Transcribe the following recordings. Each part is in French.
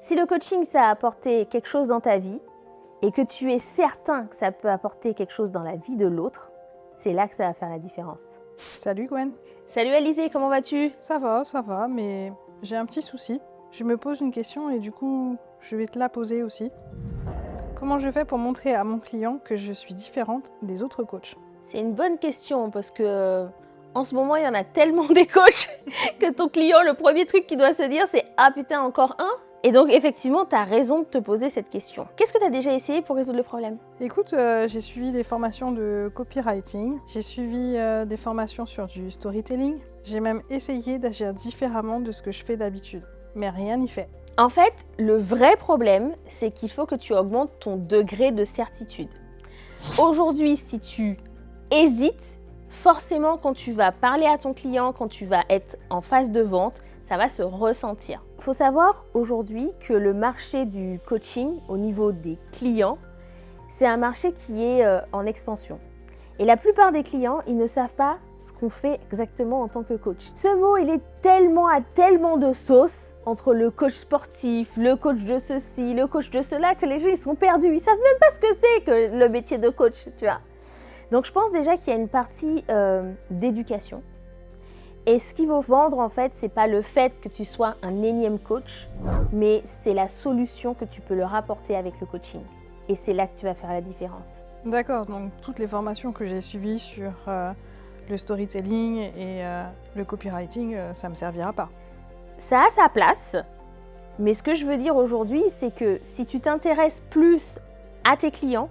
Si le coaching, ça a apporté quelque chose dans ta vie et que tu es certain que ça peut apporter quelque chose dans la vie de l'autre, c'est là que ça va faire la différence. Salut Gwen. Salut Alizé, comment vas-tu? Ça va, mais j'ai un petit souci. Je me pose une question et du coup, je vais te la poser aussi. Comment je fais pour montrer à mon client que je suis différente des autres coachs? C'est une bonne question parce que en ce moment, il y en a tellement des coachs que ton client, le premier truc qu'il doit se dire, c'est « Ah putain, encore un ?» Et donc, effectivement, tu as raison de te poser cette question. Qu'est-ce que tu as déjà essayé pour résoudre le problème? Écoute, j'ai suivi des formations de copywriting, j'ai suivi des formations sur du storytelling, j'ai même essayé d'agir différemment de ce que je fais d'habitude, mais rien n'y fait. En fait, le vrai problème, c'est qu'il faut que tu augmentes ton degré de certitude. Aujourd'hui, si tu hésites, forcément, quand tu vas parler à ton client, quand tu vas être en phase de vente, ça va se ressentir. Il faut savoir aujourd'hui que le marché du coaching au niveau des clients, c'est un marché qui est en expansion. Et la plupart des clients, ils ne savent pas ce qu'on fait exactement en tant que coach. Ce mot, il est à tellement de sauce entre le coach sportif, le coach de ceci, le coach de cela, que les gens, ils sont perdus. Ils savent même pas ce que c'est que le métier de coach, tu vois. Donc, je pense déjà qu'il y a une partie d'éducation. Et ce qu'il faut vendre, en fait, c'est pas le fait que tu sois un énième coach, mais c'est la solution que tu peux leur apporter avec le coaching. Et c'est là que tu vas faire la différence. D'accord, donc toutes les formations que j'ai suivies sur le storytelling et le copywriting, ça me servira pas. Ça a sa place, mais ce que je veux dire aujourd'hui, c'est que si tu t'intéresses plus à tes clients,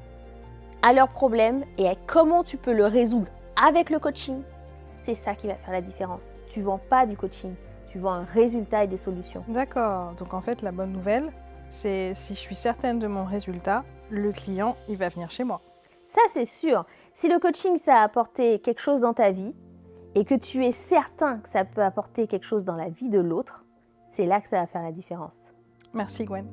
à leurs problèmes et à comment tu peux le résoudre avec le coaching, c'est ça qui va faire la différence. Tu ne vends pas du coaching, tu vends un résultat et des solutions. D'accord, donc en fait la bonne nouvelle, c'est si je suis certaine de mon résultat, le client, il va venir chez moi. Ça, c'est sûr. Si le coaching, ça a apporté quelque chose dans ta vie et que tu es certain que ça peut apporter quelque chose dans la vie de l'autre, c'est là que ça va faire la différence. Merci Gwen.